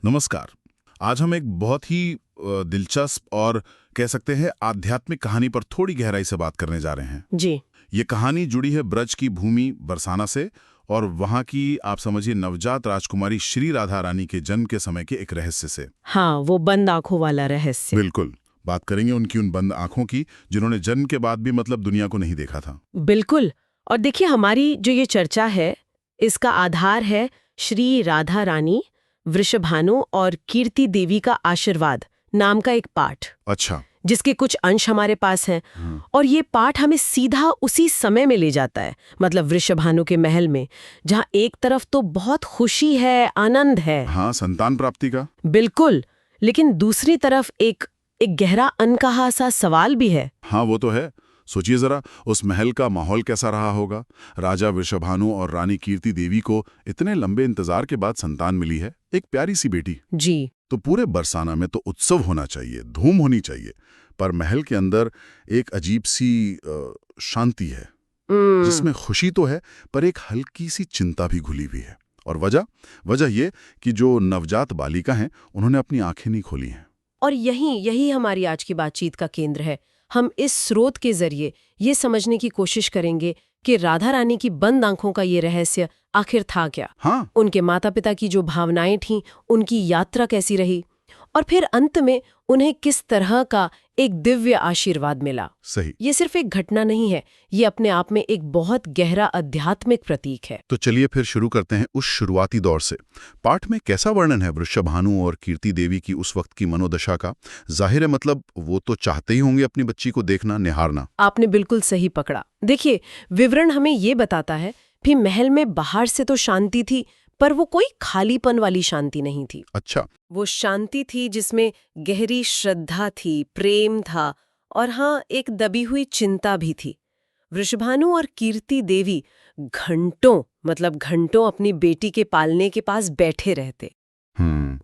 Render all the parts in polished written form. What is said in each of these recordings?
नमस्कार। आज हम एक बहुत ही दिलचस्प और कह सकते हैं आध्यात्मिक कहानी पर थोड़ी गहराई से बात करने जा रहे हैं। जी। ये कहानी जुड़ी है ब्रज की भूमि बरसाना से और वहाँ की आप समझिए नवजात राजकुमारी श्री राधा रानी के जन्म के समय के एक रहस्य से। हाँ, वो बंद आंखों वाला रहस्य। बिल्कुल, बात करेंगे उनकी उन बंद आंखों की जिन्होंने जन्म के बाद भी मतलब दुनिया को नहीं देखा था। बिल्कुल। और देखिए, हमारी जो ये चर्चा है, इसका आधार है श्री राधा रानी, वृषभानु और कीर्ति देवी का आशीर्वाद नाम का एक पाठ, अच्छा। जिसके कुछ अंश हमारे पास हैं। और ये पाठ हमें सीधा उसी समय में ले जाता है, मतलब वृषभानु के महल में, जहाँ एक तरफ तो बहुत खुशी है, आनंद है। हाँ, संतान प्राप्ति का। बिल्कुल। लेकिन दूसरी तरफ एक गहरा अनकहा सा सवाल भी है। हाँ, वो तो है। सोचिए जरा, उस महल का माहौल कैसा रहा होगा। राजा वृषभानु और रानी कीर्ति देवी को इतने लंबे इंतजार के बाद संतान मिली है, एक प्यारी सी बेटी। जी। तो पूरे बरसाना में तो उत्सव होना चाहिए, धूम होनी चाहिए, पर महल के अंदर एक अजीब सी शांति है, जिसमें खुशी तो है पर एक हल्की सी चिंता भी घुली हुई है। और वजह ये कि जो नवजात बालिका हैं उन्होंने अपनी आंखें नहीं खोली हैं। और यही हमारी आज की बातचीत का केंद्र है। हम इस स्रोत के जरिए ये समझने की कोशिश करेंगे कि राधा रानी की बंद आंखों का ये रहस्य आखिर था क्या। हाँ। उनके माता पिता की जो भावनाएं थीं, उनकी यात्रा कैसी रही, और फिर अंत में उन्हें किस तरह का एक दिव्य आशीर्वाद मिला। सही। ये सिर्फ एक घटना नहीं है, ये अपने आप में एक बहुत गहरा आध्यात्मिक प्रतीक है। तो चलिए फिर शुरू करते हैं उस शुरुआती दौर से। पाठ में कैसा वर्णन है वृषभानु और कीर्ति देवी की उस वक्त की मनोदशा का? जाहिर है मतलब वो तो चाहते ही होंगे अपनी बच्ची को देखना, निहारना। आपने बिल्कुल सही पकड़ा। देखिए, विवरण हमें ये बताता है कि महल में बाहर से तो शांति थी, पर वो कोई खालीपन वाली शांति नहीं थी। अच्छा। वो शांति थी जिसमें गहरी श्रद्धा थी, प्रेम था, और हाँ, एक दबी हुई चिंता भी थी। वृषभानु और कीर्ति देवी घंटों अपनी बेटी के पालने के पास बैठे रहते।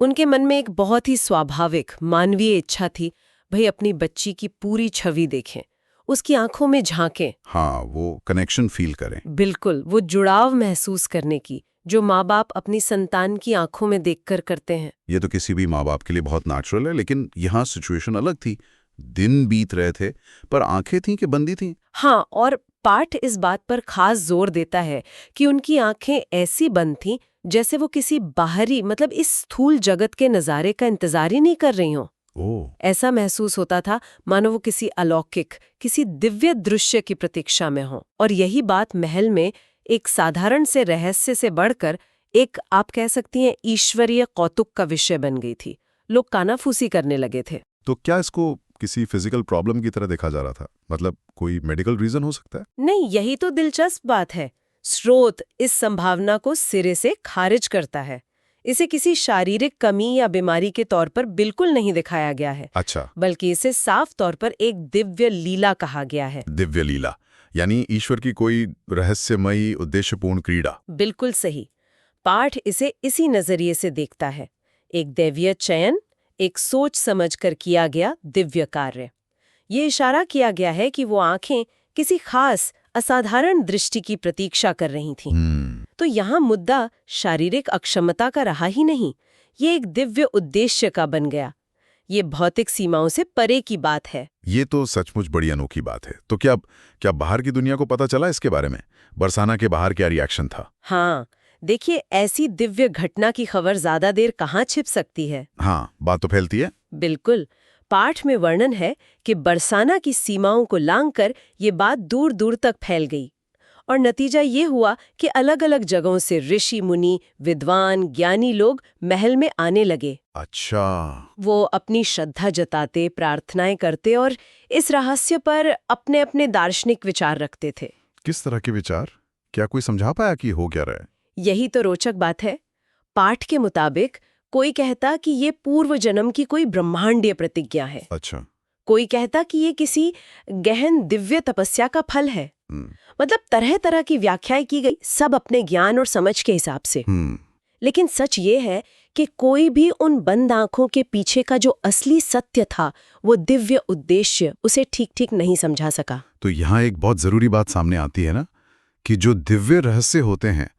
उनके मन में एक बहुत ही स्वाभाविक मानवीय इच्छा थी, भाई अपनी बच्ची की पूरी छवि देखें, उसकी आंखों में झांकें। हाँ, वो कनेक्शन फील करें। बिल्कुल, वो जुड़ाव महसूस करने की जो माँ बाप अपनी संतान की आंखों में देखकर करते हैं। ये तो किसी भी माँ बाप के लिए बहुत नेचुरल है, लेकिन यहाँ सिचुएशन अलग थी। दिन बीत रहे थे पर आंखें थीं कि बंदी थीं। हाँ, और पाठ इस बात पर खास जोर देता है कि उनकी आंखें ऐसी बंद थीं जैसे वो किसी बाहरी, मतलब इस स्थूल जगत के नजारे का इंतजार ही नहीं कर रही हों। ऐसा महसूस होता था मानो वो किसी अलौकिक, किसी दिव्य दृश्य की प्रतीक्षा में हो। और यही बात महल में एक साधारण से रहस्य से बढ़कर एक, आप कह सकती हैं, ईश्वरीय कौतुक का विषय बन गई थी। लोग कानाफूसी करने लगे थे। तो क्या इसको किसी फिजिकल प्रॉब्लम की तरह देखा जा रहा था? मतलब कोई मेडिकल रीजन हो सकता है? नहीं, यही तो दिलचस्प बात है। स्रोत इस संभावना को सिरे से खारिज करता है। इसे किसी शारीरिक कमी या बीमारी के तौर पर बिल्कुल नहीं दिखाया गया है। अच्छा। बल्कि इसे साफ तौर पर एक दिव्य लीला कहा गया है। दिव्य लीला यानी ईश्वर की कोई रहस्यमयी उद्देश्यपूर्ण क्रीड़ा। बिल्कुल सही। पाठ इसे इसी नजरिए से देखता है, एक दैवीय चयन, एक सोच समझकर किया गया दिव्य कार्य। ये इशारा किया गया है कि वो आंखें किसी खास असाधारण दृष्टि की प्रतीक्षा कर रही थीं। तो यहाँ मुद्दा शारीरिक अक्षमता का रहा ही नहीं, ये एक दिव्य उद्देश्य का बन गया। ये भौतिक सीमाओं से परे की बात है। ये तो सचमुच बड़ी अनोखी बात है। तो क्या बाहर की दुनिया को पता चला इसके बारे में? बरसाना के बाहर क्या रिएक्शन था? हाँ, देखिए, ऐसी दिव्य घटना की खबर ज्यादा देर कहाँ छिप सकती है। हाँ, बात तो फैलती है। बिल्कुल। पाठ में वर्णन है कि बरसाना की सीमाओं को लांघकर ये बात दूर दूर तक फैल गई, और नतीजा ये हुआ कि अलग अलग जगहों से ऋषि मुनि, विद्वान, ज्ञानी लोग महल में आने लगे। अच्छा। वो अपनी श्रद्धा जताते, प्रार्थनाएं करते और इस रहस्य पर अपने अपने दार्शनिक विचार रखते थे। किस तरह के विचार? क्या कोई समझा पाया कि हो क्या रहा है? यही तो रोचक बात है। पाठ के मुताबिक कोई कहता कि ये पूर्व जन्म की कोई ब्रह्मांडीय प्रतिज्ञा है। अच्छा। कोई कहता कि ये किसी गहन दिव्य तपस्या का फल है। मतलब तरह तरह की व्याख्याएं की गई, सब अपने ज्ञान और समझ के हिसाब से। लेकिन सच ये है कि कोई भी उन बंद आंखों के पीछे का जो असली सत्य था, वो दिव्य उद्देश्य, उसे ठीक ठीक नहीं समझा सका। तो यहाँ एक बहुत जरूरी बात सामने आती है ना, कि जो दिव्य रहस्य होते हैं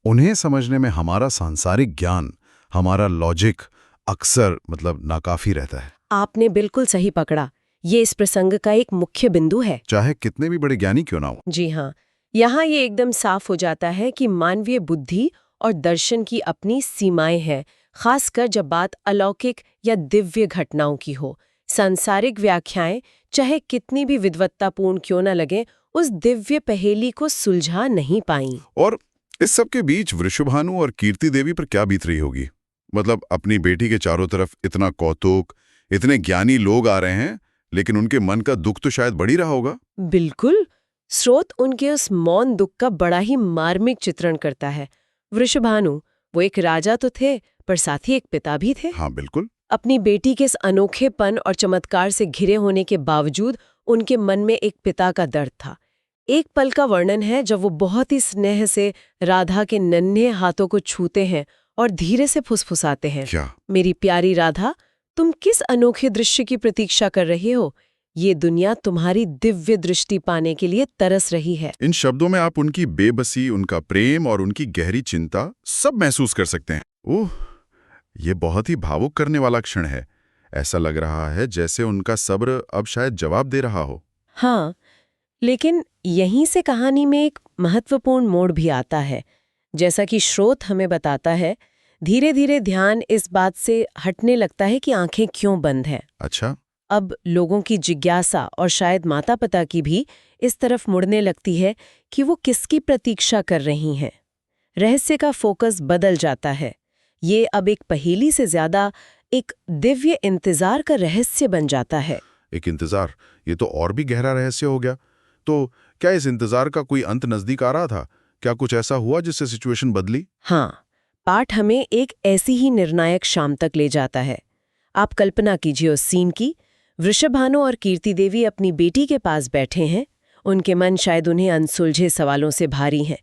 उन्हें समझने में हमारा सांसारिक ज्ञान, हमारा लॉजिक, अक्सर मतलब नाकाफी रहता है। आपने बिल्कुल सही पकड़ा। ये इस प्रसंग का एक मुख्य बिंदु है। चाहे कितने भी बड़े ज्ञानी क्यों ना हो। जी हाँ, यहाँ ये एकदम साफ हो जाता है कि मानवीय बुद्धि और दर्शन की अपनी सीमाएं हैं, खासकर जब बात अलौकिक या दिव्य घटनाओं की हो। सांसारिक व्याख्याएं चाहे कितनी भी विद्वत्तापूर्ण क्यों न लगे, उस दिव्य पहेली को सुलझा नहीं पाईं। और इस सब के बीच वृषभानु और कीर्ति देवी पर क्या बीत रही होगी? मतलब अपनी बेटी के चारों तरफ इतना कौतुक, इतने ज्ञानी लोग आ रहे हैं, लेकिन उनके मन का दुख तो शायद बढ़ ही रहा होगा। बिल्कुल। स्रोत उनके उस मौन दुख का बड़ा ही मार्मिक चित्रण करता है। वृषभानु, वो एक राजा तो थे, पर साथ ही एक पिता भी थे। हाँ बिल्कुल। अपनी बेटी के इस अनोखेपन और चमत्कार से घिरे होने के बावजूद उनके मन में एक पिता का दर्द था। एक पल का वर्णन है जब वो बहुत ही स्नेह से राधा के नन्हे हाथों को छूते हैं और धीरे से फुसफुसाते हैं, क्या? मेरी प्यारी राधा, तुम किस अनोखे दृश्य की प्रतीक्षा कर रहे हो? ये दुनिया तुम्हारी दिव्य दृष्टि पाने के लिए तरस रही है। इन शब्दों में आप उनकी बेबसी, उनका प्रेम और उनकी गहरी चिंता सब महसूस कर सकते हैं। ओह, ये बहुत ही भावुक करने वाला क्षण है। ऐसा लग रहा है जैसे उनका सब्र अब शायद जवाब दे रहा हो। हाँ, लेकिन यहीं से कहानी में एक महत्वपूर्ण मोड़ भी आता है। जैसा कि स्रोत हमें बताता है, धीरे धीरे ध्यान इस बात से हटने लगता है कि आंखें क्यों बंद हैं। अच्छा। अब लोगों की जिज्ञासा और शायद माता पिता की भी इस तरफ मुड़ने लगती है कि वो किसकी प्रतीक्षा कर रही हैं। रहस्य का फोकस बदल जाता है। ये अब एक पहेली से ज्यादा एक दिव्य इंतजार का रहस्य बन जाता है। एक इंतजार, ये तो और भी गहरा रहस्य हो गया। तो क्या इस इंतजार का कोई अंत नजदीक आ रहा था? क्या कुछ ऐसा हुआ जिससे सिचुएशन बदली? हाँ, पाठ हमें एक ऐसी ही निर्णायक शाम तक ले जाता है। आप कल्पना कीजिए उस सीन की। वृषभानु और कीर्ति देवी अपनी बेटी के पास बैठे हैं। उनके मन शायद उन्हें अनसुलझे सवालों से भारी हैं।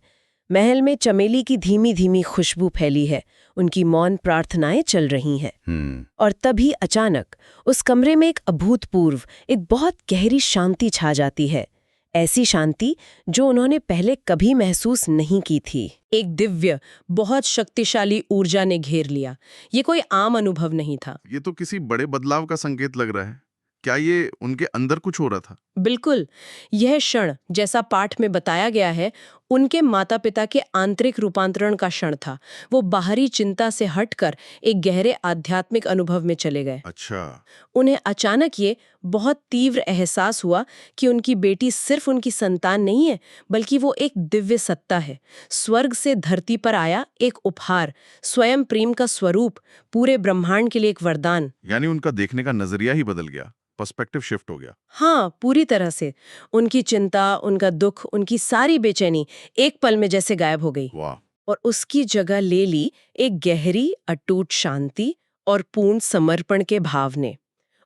महल में चमेली की धीमी धीमी खुशबू फैली है, उनकी मौन प्रार्थनाएं चल रही हैं। और तभी अचानक उस कमरे में एक अभूतपूर्व, एक बहुत गहरी शांति छा जाती है। ऐसी शांति जो उन्होंने पहले कभी महसूस नहीं की थी। एक दिव्य, बहुत शक्तिशाली ऊर्जा ने घेर लिया। ये कोई आम अनुभव नहीं था। ये तो किसी बड़े बदलाव का संकेत लग रहा है। क्या ये उनके अंदर कुछ हो रहा था? बिल्कुल। यह क्षण, जैसा पाठ में बताया गया है, उनके माता पिता के आंतरिक रूपांतरण का क्षण था। वो बाहरी चिंता से हटकर एक गहरे आध्यात्मिक अनुभव में चले गए। अच्छा। उन्हें अचानक ये बहुत तीव्र एहसास हुआ कि उनकी बेटी सिर्फ उनकी संतान नहीं है, बल्कि वो एक दिव्य सत्ता है। स्वर्ग से धरती पर आया एक उपहार, स्वयं प्रेम का स्वरूप, पूरे ब्रह्मांड के लिए एक वरदान। यानी उनका देखने का नजरिया ही बदल गया, पर्सपेक्टिव शिफ्ट हो गया। हाँ, पूरी तरह से। उनकी चिंता, उनका दुख, उनकी सारी बेचैनी एक पल में जैसे गायब हो गई। वाह। और उसकी जगह ले ली एक गहरी, अटूट शांति और पूर्ण समर्पण के भाव ने।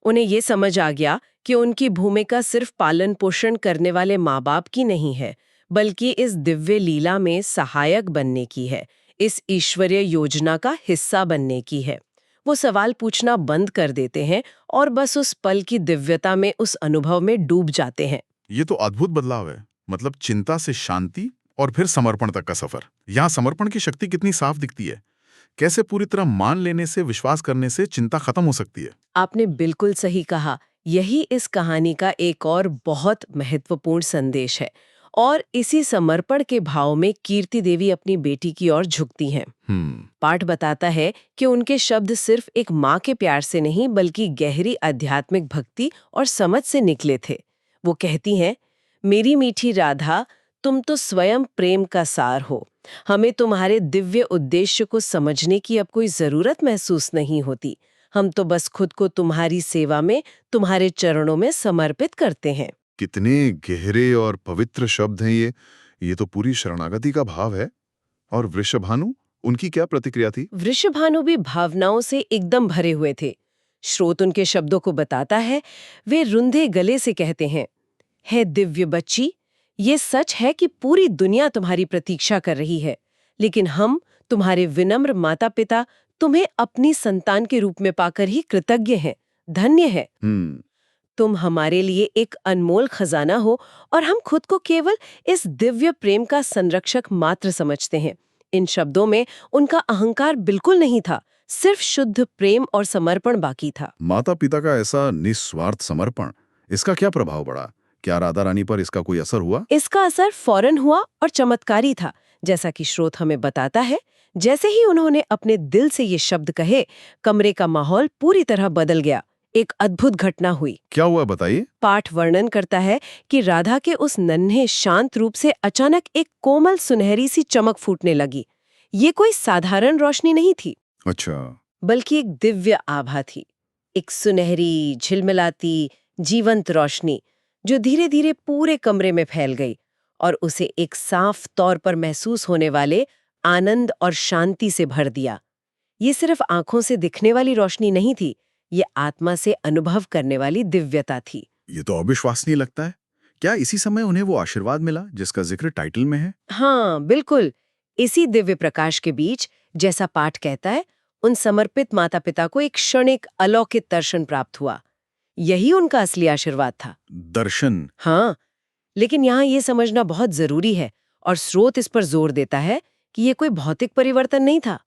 उन्हें ये समझ आ गया कि उनकी भूमिका सिर्फ पालन पोषण करने वाले माँ बाप की नहीं है, बल्कि इस दिव्य लीला में सहायक बनने की है, इस ईश्वरीय योजना का हिस्सा बनने की है। वो सवाल पूछना बंद कर देते हैं और बस उस पल की दिव्यता में, उस अनुभव में डूब जाते हैं। ये तो अद्भुत बदलाव है। मतलब चिंता से शांति और फिर समर्पण तक का सफर। यहाँ समर्पण की शक्ति कितनी साफ दिखती है। कैसे पूरी तरह मान लेने से, विश्वास करने से चिंता खत्म हो सकती है। आपने बिल्कुल सही कहा। यही इस कहानी का एक और बहुत महत्वपूर्ण संदेश है। और इसी समर्पण के भाव में कीर्ति देवी अपनी बेटी की ओर झुकती हैं। पाठ बताता है कि उनके शब्द सिर्फ एक माँ के प्यार से नहीं, बल्कि गहरी आध्यात्मिक भक्ति और समझ से निकले थे। वो कहती हैं, मेरी मीठी राधा, तुम तो स्वयं प्रेम का सार हो। हमें तुम्हारे दिव्य उद्देश्य को समझने की अब कोई जरूरत महसूस नहीं होती। हम तो बस खुद को तुम्हारी सेवा में, तुम्हारे चरणों में समर्पित करते हैं। कितने गहरे और पवित्र शब्द हैं ये तो पूरी शरणागति का भाव है। और वृषभानु, उनकी क्या प्रतिक्रिया थी? वृषभानु भी भावनाओं से एकदम भरे हुए थे। स्रोत उनके शब्दों को बताता है। वे रुंधे गले से कहते हैं, है दिव्य बच्ची, ये सच है कि पूरी दुनिया तुम्हारी प्रतीक्षा कर रही है, लेकिन हम, तुम्हारे विनम्र माता पिता, तुम्हें अपनी संतान के रूप में पाकर ही कृतज्ञ हैं, धन्य है। तुम हमारे लिए एक अनमोल खजाना हो और हम खुद को केवल इस दिव्य प्रेम का संरक्षक मात्र समझते हैं। इन शब्दों में उनका अहंकार बिल्कुल नहीं था, सिर्फ शुद्ध प्रेम और समर्पण बाकी था। माता पिता का ऐसा निस्वार्थ समर्पण, इसका क्या प्रभाव पड़ा? क्या राधा रानी पर इसका कोई असर हुआ? इसका असर फौरन हुआ और चमत्कारी था। जैसा कि स्रोत हमें बताता है, जैसे ही उन्होंने अपने दिल से ये शब्द कहे, कमरे का माहौल पूरी तरह बदल गया। एक अद्भुत घटना हुई। क्या हुआ बताइए? पाठ वर्णन करता है कि राधा के उस नन्हे शांत रूप से अचानक एक कोमल सुनहरी सी चमक फूटने लगी। ये कोई साधारण रोशनी नहीं थी, अच्छा। बल्कि एक दिव्य आभा थी। एक सुनहरी, झिलमिलाती, जीवंत रोशनी जो धीरे धीरे पूरे कमरे में फैल गई और उसे एक साफ तौर पर महसूस होने वाले आनंद और शांति से भर दिया। ये सिर्फ आंखों से दिखने वाली रोशनी नहीं थी, ये आत्मा से अनुभव करने वाली दिव्यता थी। ये तो अविश्वसनीय लगता है। क्या इसी समय उन्हें वो आशीर्वाद मिला जिसका जिक्र टाइटल में है? हाँ, बिल्कुल। इसी दिव्य प्रकाश के बीच, जैसा पाठ कहता है, उन समर्पित माता पिता को एक क्षणिक अलौकिक दर्शन प्राप्त हुआ। यही उनका असली आशीर्वाद था। दर्शन? हाँ, लेकिन यहाँ ये समझना बहुत जरूरी है और स्रोत इस पर जोर देता है कि ये कोई भौतिक परिवर्तन नहीं था।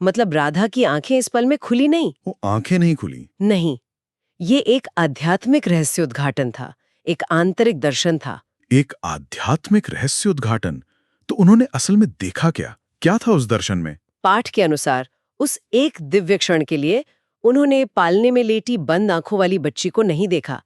मतलब राधा की आंखें इस पल में खुली नहीं। वो आंखें नहीं खुली? नहीं, ये एक आध्यात्मिक रहस्योद्घाटन था, एक आंतरिक दर्शन था। एक आध्यात्मिक रहस्योद्घाटन? तो उन्होंने असल में देखा क्या? क्या था उस दर्शन में? पाठ के अनुसार उस एक दिव्य क्षण के लिए उन्होंने पालने में लेटी बंद आंखों वाली बच्ची को नहीं देखा।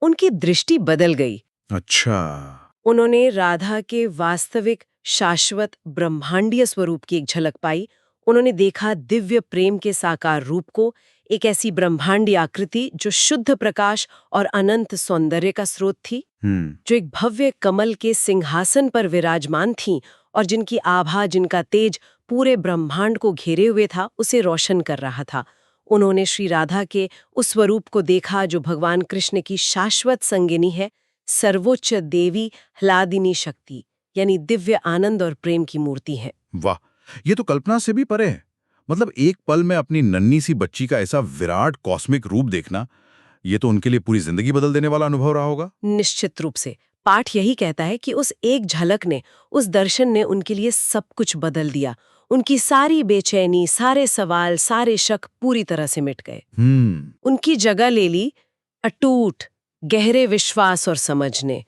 उनकी दृष्टि बदल गई। अच्छा। उन्होंने राधा के वास्तविक, शाश्वत, ब्रह्मांडीय स्वरूप की एक झलक पाई। उन्होंने देखा दिव्य प्रेम के साकार रूप को, एक ऐसी ब्रह्मांडीय आकृति जो शुद्ध प्रकाश और अनंत सौंदर्य का स्रोत थी, जो एक भव्य कमल के सिंहासन पर विराजमान थी और जिनकी आभा, जिनका तेज पूरे ब्रह्मांड को घेरे हुए था, उसे रोशन कर रहा था। उन्होंने श्री राधा के उस स्वरूप को देखा जो भगवान कृष्ण की शाश्वत संगिनी है, सर्वोच्च देवी ह्लादिनी शक्ति, यानी दिव्य आनंद और प्रेम की मूर्ति है। वाह, ये तो कल्पना से भी परे है। मतलब एक पल में अपनी नन्ही सी बच्ची का ऐसा विराट कॉस्मिक रूप देखना, ये तो उनके लिए पूरी जिंदगी बदल देने वाला अनुभव रहा होगा। निश्चित रूप से। पाठ यही कहता है कि उस एक झलक ने, उस दर्शन ने उनके लिए सब कुछ बदल दिया। उनकी सारी बेचैनी, सारे सवाल, सारे शक पूरी तरह से मिट गए। उनकी जगह ले ली अटूट, गहरे विश्वास और समझ ने।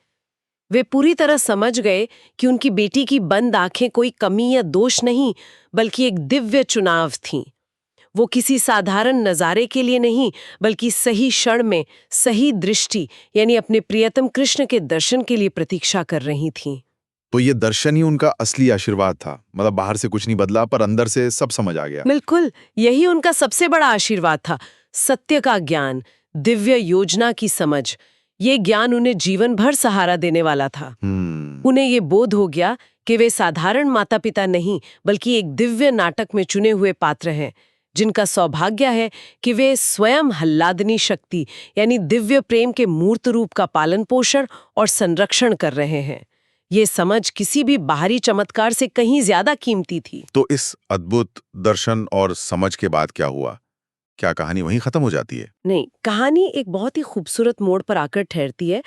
वे पूरी तरह समझ गए कि उनकी बेटी की बंद आंखें कोई कमी या दोष नहीं, बल्कि एक दिव्य चुनाव थीं। वो किसी साधारण नज़ारे के लिए नहीं, बल्कि सही क्षण में सही दृष्टि, यानी अपने प्रियतम कृष्ण के दर्शन के लिए प्रतीक्षा कर रही थीं। तो ये दर्शन ही उनका असली आशीर्वाद था। मतलब बाहर से कुछ नहीं बदला, पर अंदर से सब समझ आ गया। बिल्कुल, यही उनका सबसे बड़ा आशीर्वाद था। सत्य का ज्ञान, दिव्य योजना की समझ, ये ज्ञान उन्हें जीवन भर सहारा देने वाला था। उन्हें ये बोध हो गया कि वे साधारण माता पिता नहीं, बल्कि एक दिव्य नाटक में चुने हुए पात्र हैं, जिनका सौभाग्य है कि वे स्वयं ह्लादिनी शक्ति, यानी दिव्य प्रेम के मूर्त रूप का पालन पोषण और संरक्षण कर रहे हैं। ये समझ किसी भी बाहरी चमत्कार से कहीं ज्यादा कीमती थी। तो इस अद्भुत दर्शन और समझ के बाद क्या हुआ? क्या कहानी वहीं खत्म हो जाती है? नहीं, कहानी एक बहुत ही खूबसूरत मोड़ पर आकर ठहरती है।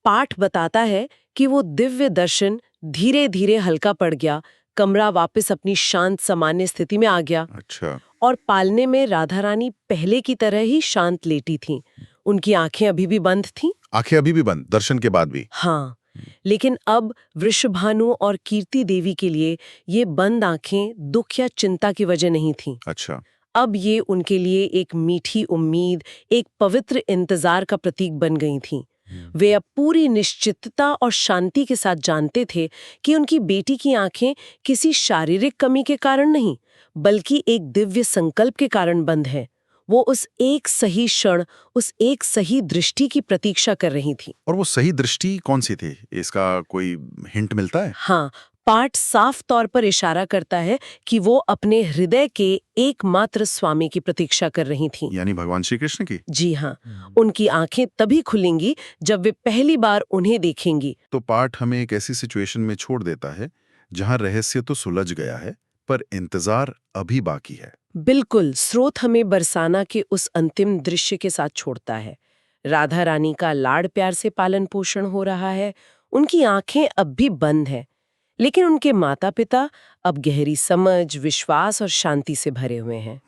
पाठ बताता है कि वो दिव्य दर्शन धीरे धीरे हल्का पड़ गया, कमरा वापस अपनी शांत सामान्य स्थिति में आ गया। अच्छा। और पालने में राधा रानी पहले की तरह ही शांत लेटी थीं। उनकी आंखें अभी भी बंद थीं। आंखें अभी भी बंद, दर्शन के बाद भी? हाँ, लेकिन अब वृषभानु और कीर्ति देवी के लिए ये बंद आंखें दुख या चिंता की वजह नहीं थीं। अच्छा। अब ये उनके लिए एक मीठी उम्मीद, एक पवित्र इंतजार का प्रतीक बन गई थीं। वे अब पूरी निश्चितता और शांति के साथ जानते थे कि उनकी बेटी की आंखें किसी शारीरिक कमी के कारण नहीं, बल्कि एक दिव्य संकल्प के कारण बंद हैं। वो उस एक सही क्षण, उस एक सही दृष्टि की प्रतीक्षा कर रही थी। और वो सही दृष्टि कौन सी थी? इसका कोई हिंट मिलता है? हाँ, पाठ साफ तौर पर इशारा करता है कि वो अपने हृदय के एकमात्र स्वामी की प्रतीक्षा कर रही थीं। यानी भगवान श्री कृष्ण की? जी हाँ, उनकी आंखें तभी खुलेंगी जब वे पहली बार उन्हें देखेंगी। तो पाठ हमें एक ऐसी सिचुएशन में छोड़ देता है जहां रहस्य तो सुलझ गया है, पर इंतजार अभी बाकी है। बिल्कुल, स्रोत हमें बरसाना के उस अंतिम दृश्य के साथ छोड़ता है। राधा रानी का लाड़ प्यार से पालन पोषण हो रहा है, उनकी आंखें अब भी बंद हैं, लेकिन उनके माता पिता अब गहरी समझ, विश्वास और शांति से भरे हुए हैं।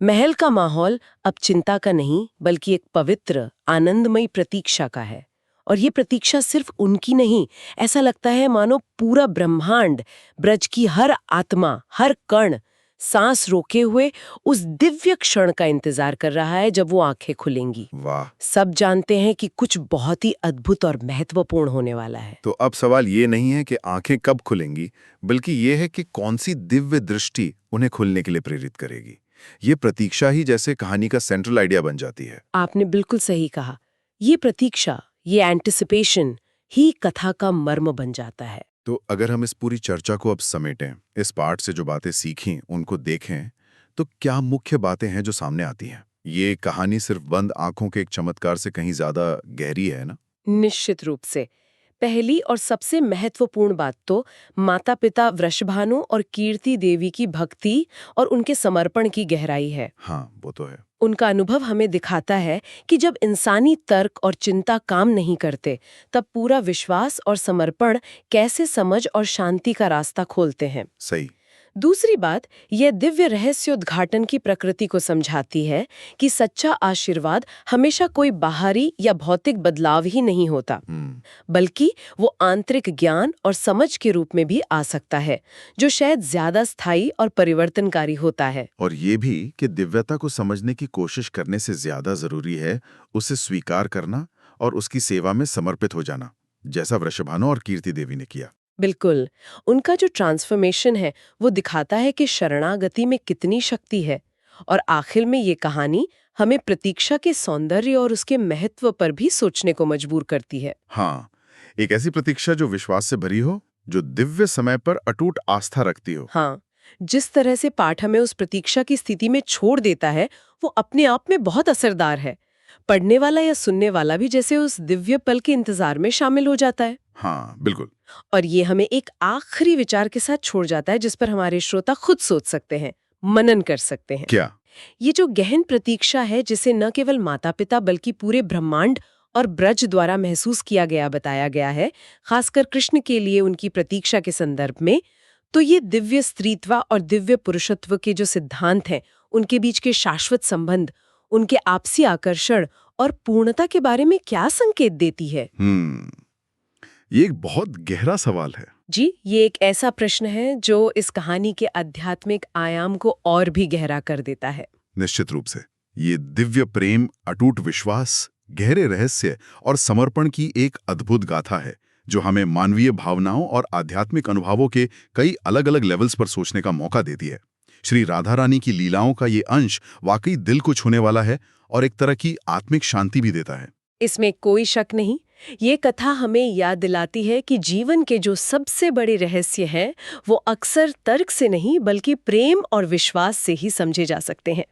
महल का माहौल अब चिंता का नहीं, बल्कि एक पवित्र, आनंदमयी प्रतीक्षा का है। और ये प्रतीक्षा सिर्फ उनकी नहीं, ऐसा लगता है मानो पूरा ब्रह्मांड, ब्रज की हर आत्मा, हर कण सांस रोके हुए उस दिव्य क्षण का इंतजार कर रहा है जब वो आंखें खुलेंगी। वाह! सब जानते हैं कि कुछ बहुत ही अद्भुत और महत्वपूर्ण होने वाला है। तो अब सवाल ये नहीं है कि आंखें कब खुलेंगी, बल्कि ये है कि कौन सी दिव्य दृष्टि उन्हें खुलने के लिए प्रेरित करेगी। ये प्रतीक्षा ही जैसे कहानी का सेंट्रल आइडिया बन जाती है। आपने बिल्कुल सही कहा। ये प्रतीक्षा, ये एंटिसिपेशन ही कथा का मर्म बन जाता है। तो अगर हम इस पूरी चर्चा को अब समेटें, इस पाठ से जो बातें सीखीं उनको देखें, तो क्या मुख्य बातें हैं जो सामने आती हैं? ये कहानी सिर्फ बंद आंखों के एक चमत्कार से कहीं ज्यादा गहरी है ना? निश्चित रूप से। पहली और सबसे महत्वपूर्ण बात तो माता पिता वृषभानु और कीर्ति देवी की भक्ति और उनके समर्पण की गहराई है। हाँ, वो तो है। उनका अनुभव हमें दिखाता है कि जब इंसानी तर्क और चिंता काम नहीं करते, तब पूरा विश्वास और समर्पण कैसे समझ और शांति का रास्ता खोलते हैं। सही। दूसरी बात, यह दिव्य रहस्योद्घाटन की प्रकृति को समझाती है कि सच्चा आशीर्वाद हमेशा कोई बाहरी या भौतिक बदलाव ही नहीं होता, बल्कि वो आंतरिक ज्ञान और समझ के रूप में भी आ सकता है, जो शायद ज्यादा स्थायी और परिवर्तनकारी होता है। और ये भी कि दिव्यता को समझने की कोशिश करने से ज्यादा जरूरी है उसे स्वीकार करना और उसकी सेवा में समर्पित हो जाना, जैसा वृषभानु और कीर्ति देवी ने किया। बिल्कुल। उनका जो ट्रांसफॉर्मेशन है वो दिखाता है कि शरणागति में कितनी शक्ति है। और आखिर में ये कहानी हमें प्रतीक्षा के सौंदर्य और उसके महत्व पर भी सोचने को मजबूर करती है। हाँ, एक ऐसी प्रतीक्षा जो विश्वास से भरी हो, जो दिव्य समय पर अटूट आस्था रखती हो। हाँ, जिस तरह से पाठ हमें उस प्रतीक्षा की स्थिति में छोड़ देता है, वो अपने आप में बहुत असरदार है। पढ़ने वाला या सुनने वाला भी जैसे उस दिव्य पल के इंतजार में शामिल हो जाता है। हाँ, बिल्कुल। और ये हमें एक आखिरी विचार के साथ छोड़ जाता है, जिस पर हमारे श्रोता खुद सोच सकते हैं, मनन कर सकते हैं। क्या? ये जो गहन प्रतीक्षा है, जिसे न केवल माता पिता बल्कि पूरे ब्रह्मांड और ब्रज द्वारा महसूस किया गया, बताया गया है, खासकर कृष्ण के लिए उनकी प्रतीक्षा के संदर्भ में, तो ये दिव्य स्त्रीत्व और दिव्य पुरुषत्व के जो सिद्धांत हैं, उनके बीच के शाश्वत संबंध, उनके आपसी आकर्षण और पूर्णता के बारे में क्या संकेत देती है? ये एक बहुत गहरा सवाल है। जी, ये एक ऐसा प्रश्न है जो इस कहानी के आध्यात्मिक आयाम को और भी गहरा कर देता है। निश्चित रूप से ये दिव्य प्रेम, अटूट विश्वास, गहरे रहस्य और समर्पण की एक अद्भुत गाथा है, जो हमें मानवीय भावनाओं और आध्यात्मिक अनुभवों के कई अलग-अलग लेवल्स पर सोचने का मौका देती है। श्री राधा रानी की लीलाओं का ये अंश वाकई दिल को छूने वाला है और एक तरह की आत्मिक शांति भी देता है। इसमें कोई शक नहीं। ये कथा हमें याद दिलाती है कि जीवन के जो सबसे बड़े रहस्य हैं, वो अक्सर तर्क से नहीं बल्कि प्रेम और विश्वास से ही समझे जा सकते हैं।